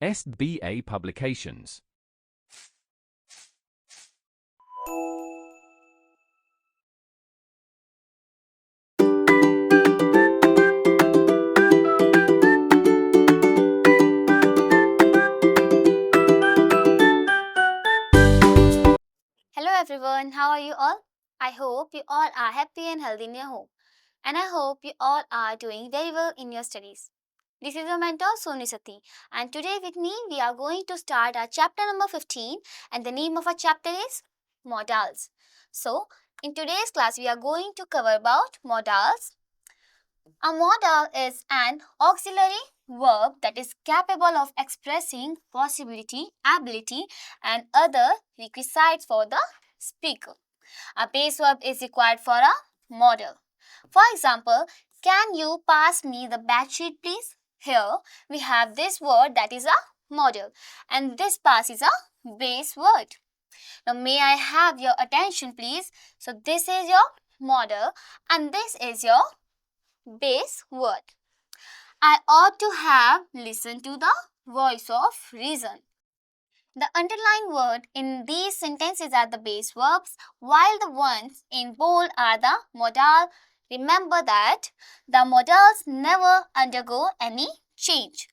SBA Publications. Hello everyone, how are you all? I hope you all are happy and healthy in your home. And I hope you all are doing very well in your studies. This is your mentor Sonisati, and today with me we are going to start our chapter number 15, and the name of our chapter is Modals. So, in today's class we are going to cover about modals. A modal is an auxiliary verb that is capable of expressing possibility, ability, and other requisites for the speaker. A base verb is required for a modal. For example, can you pass me the bed sheet please? Here we have this word that is a modal, and this pass is a base word. Now may I have your attention please? So this is your modal and this is your base word. I ought to have listened to the voice of reason. The underlined word in these sentences are the base verbs, while the ones in bold are the modal. Remember that the modals never undergo any change.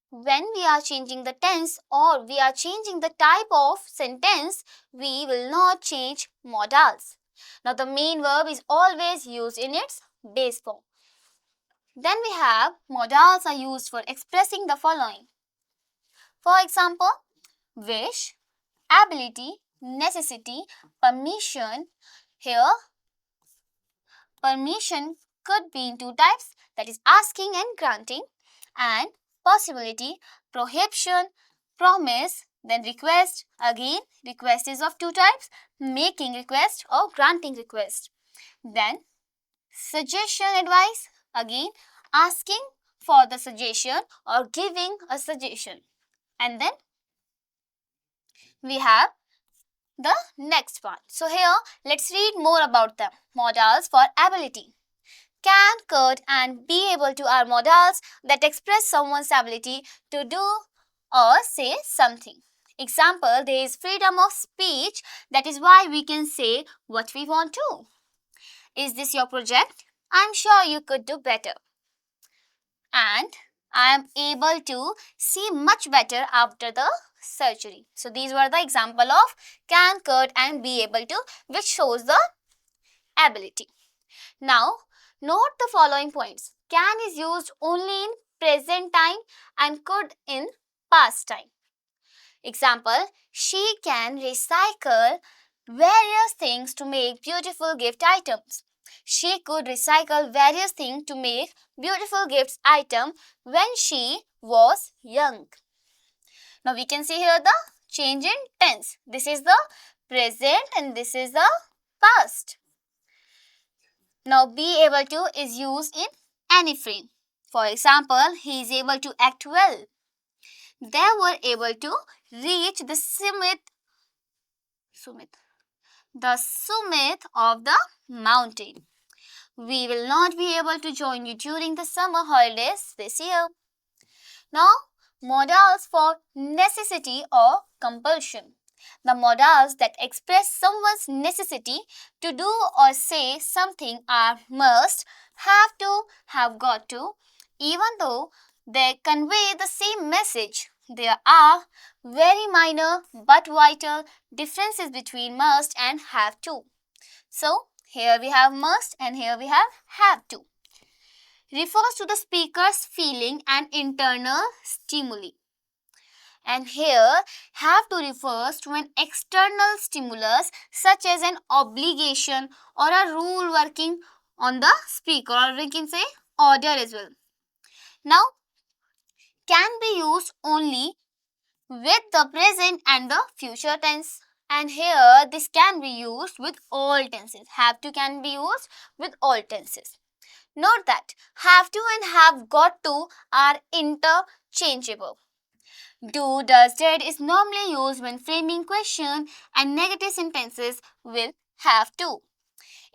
When we are changing the tense or we are changing the type of sentence, we will not change modals. Now the main verb is always used in its base form. Then we have modals are used for expressing the following. For example, wish, ability, necessity, permission. Here, permission could be in two types, that is asking and granting, and possibility, prohibition, promise, then request. Again, request is of two types, making request or granting request. Then suggestion, advice, again asking for the suggestion or giving a suggestion. And then we have the next one. So here let's read more about them. Modals for ability. Can, could and be able to are modals that express someone's ability to do or say something. Example, there is freedom of speech, that is why we can say what we want to. Is this your project? I'm sure you could do better. And I am able to see much better after the surgery. So these were the example of can, could and be able to, which shows the ability. Now note the following points. Can is used only in present time and could in past time. Example, she can recycle various things to make beautiful gift items. She could recycle various things to make beautiful gift item when she was young. Now we can see here the change in tense. This is the present and this is the past. Now be able to is used in any frame. For example, he is able to act well. They were able to reach the summit of the mountain. We will not be able to join you during the summer holidays this year. Now, modals for necessity or compulsion. The modals that express someone's necessity to do or say something are must, have to, have got to, even though they convey the same message. There are very minor but vital differences between must and have to. So, here we have must and here we have to. Refers to the speaker's feeling and internal stimuli. And here have to refers to an external stimulus such as an obligation or a rule working on the speaker, or we can say order as well. Now can be used only with the present and the future tense. And here this can be used with all tenses. Have to can be used with all tenses. Note that have to and have got to are interchangeable. Do, does, did is normally used when framing question and negative sentences will have to.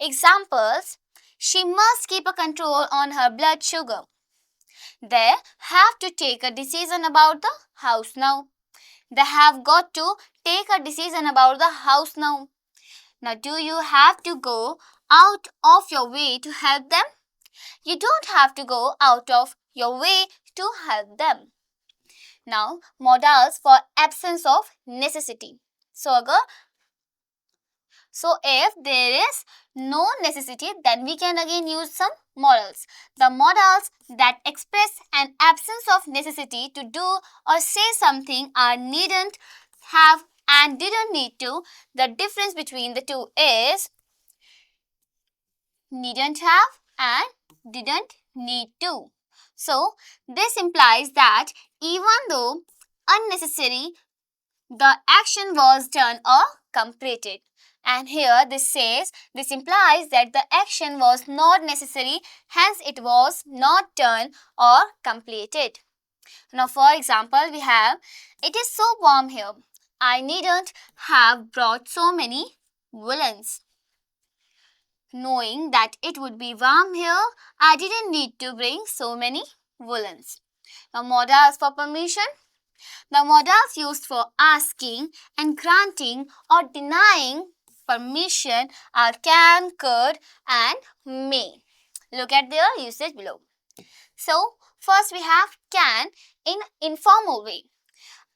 Examples, she must keep a control on her blood sugar. They have to take a decision about the house now. They have got to take a decision about the house now. Now, do you have to go out of your way to help them? You don't have to go out of your way to help them. Now, modals for absence of necessity. So if there is no necessity, then we can again use some modals. The modals that express an absence of necessity to do or say something are needn't, have and didn't need to. The difference between the two is needn't have and didn't need to. So, this implies that even though unnecessary, the action was done or completed. And here this implies that the action was not necessary, hence it was not done or completed. Now, for example, we have, it is so warm here. I needn't have brought so many woolens. Knowing that it would be warm here, I didn't need to bring so many woolens. Now, modals for permission. The modals used for asking and granting or denying permission are can, could, and may. Look at their usage below. So, first we have can in informal way.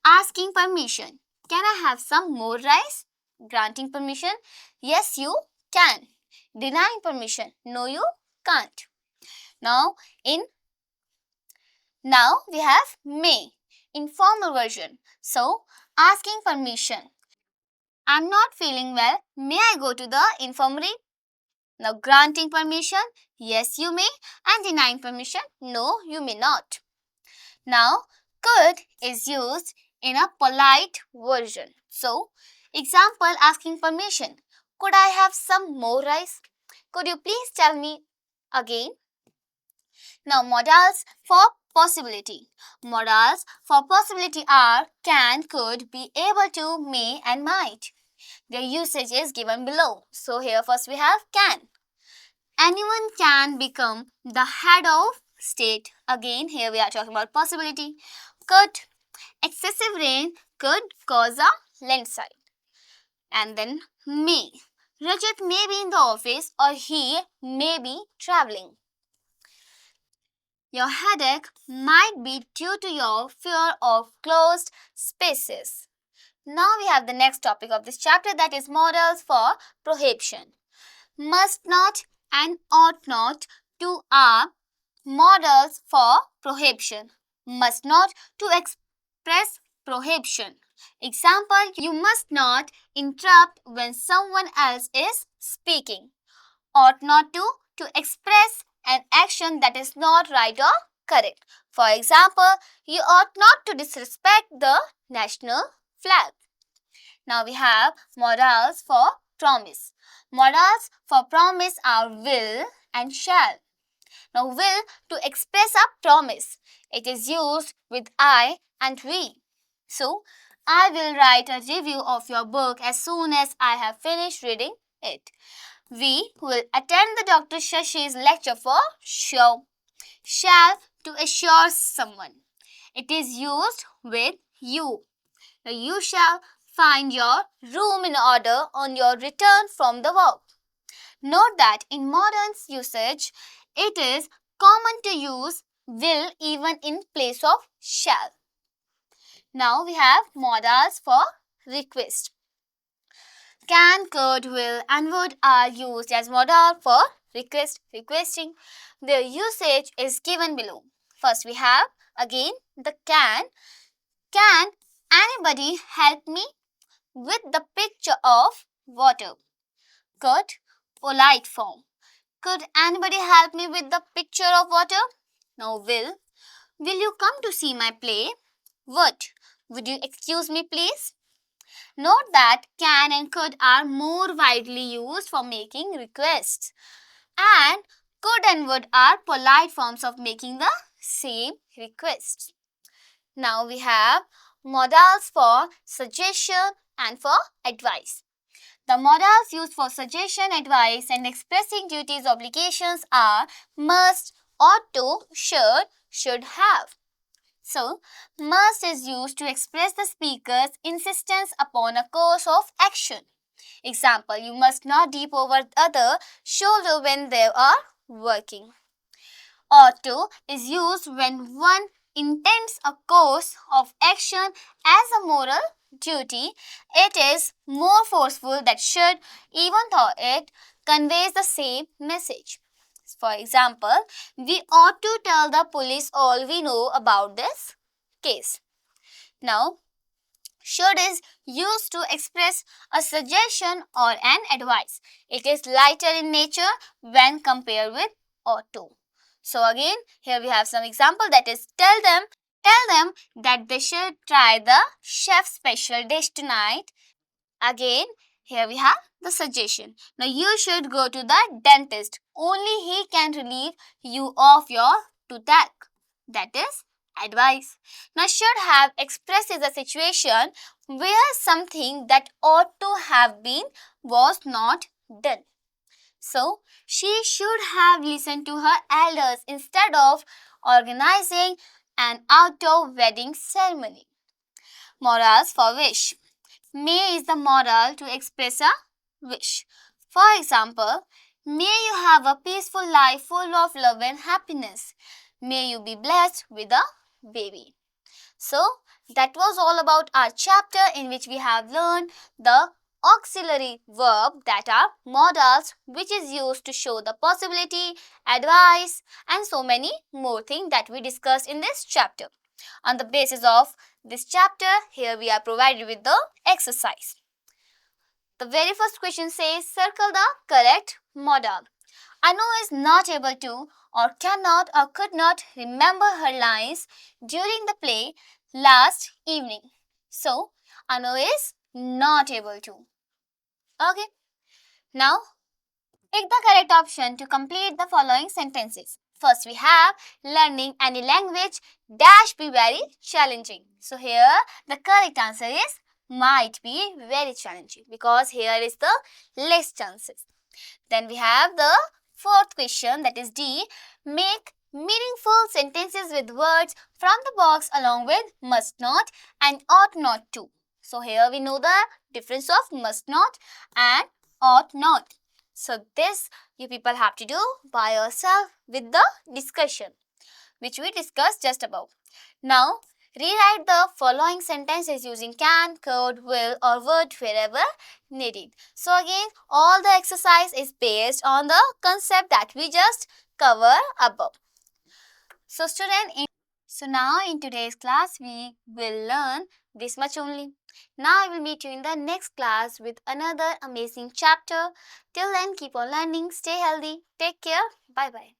Asking permission. Can I have some more rice? Granting permission. Yes, you can. Denying permission. No, you can't. Now we have may, informal version. So, asking permission. I'm not feeling well. May I go to the infirmary? Now, granting permission. Yes, you may. And denying permission. No, you may not. Now, could is used in a polite version. So, example asking permission. Could I have some more rice? Could you please tell me again? Now, modals for possibility. Modals for possibility are can, could, be able to, may and might. Their usage is given below. So, here first we have can. Anyone can become the head of state. Again, here we are talking about possibility. Could. Excessive rain could cause a landslide. And then may. Rajat may be in the office or he may be traveling. Your headache might be due to your fear of closed spaces. Now we have the next topic of this chapter, that is modals for prohibition. Must not and ought not to are modals for prohibition. Must not to express prohibition. Example, you must not interrupt when someone else is speaking. Ought not to express an action that is not right or correct. For example, you ought not to disrespect the national flag. Now we have modals for promise. Modals for promise are will and shall. Now will to express a promise. It is used with I and we. So, I will write a review of your book as soon as I have finished reading it. We will attend the Dr. Shashi's lecture for sure. Shall to assure someone. It is used with you. Now, you shall find your room in order on your return from the walk. Note that in modern usage, it is common to use will even in place of shall. Now we have modals for request. Can, could, will and would are used as modal for requesting. Their usage is given below. First we have again the can. Can anybody help me with the picture of water? Could, polite form. Could anybody help me with the picture of water? Now will you come to see my play? Would you excuse me please? Note that can and could are more widely used for making requests, and could and would are polite forms of making the same requests. Now we have modals for suggestion and for advice. The modals used for suggestion, advice and expressing duties, obligations are must, ought to, should, should have. So, must is used to express the speaker's insistence upon a course of action. Example, you must not dip over the other shoulder when they are working. Ought to is used when one intends a course of action as a moral duty. It is more forceful than should, even though it conveys the same message. For example, we ought to tell the police all we know about this case. Now, should is used to express a suggestion or an advice. It is lighter in nature when compared with ought to. So again, here we have some example, that is tell them that they should try the chef's special dish tonight. Again, here we have the suggestion. Now you should go to the dentist. Only he can relieve you of your toothache. That is advice. Now should have expresses a situation where something that ought to have been was not done. So she should have listened to her elders instead of organizing an outdoor wedding ceremony. Morals for wish. May is the moral to express a wish. For example, may you have a peaceful life full of love and happiness. May you be blessed with a baby. So, that was all about our chapter in which we have learned the auxiliary verb, that are modals, which is used to show the possibility, advice, and so many more things that we discussed in this chapter. On the basis of this chapter, here we are provided with the exercise. The very first question says, circle the correct modal. Anu is not able to, or cannot, or could not remember her lines during the play last evening. So, Anu is not able to. Okay. Now, pick the correct option to complete the following sentences. First, we have learning any language dash be very challenging. So, here the correct answer is might be very challenging, because here is the less chances. Then we have the fourth question, that is D. Make meaningful sentences with words from the box along with must not and ought not to. So here we know the difference of must not and ought not. So this you people have to do by yourself with the discussion which we discussed just above. Now rewrite the following sentences using can, could, will or would wherever needed. So again, all the exercise is based on the concept that we just covered above. So now in today's class we will learn this much only. Now I will meet you in the next class with another amazing chapter. Till then, keep on learning, stay healthy, take care, bye bye.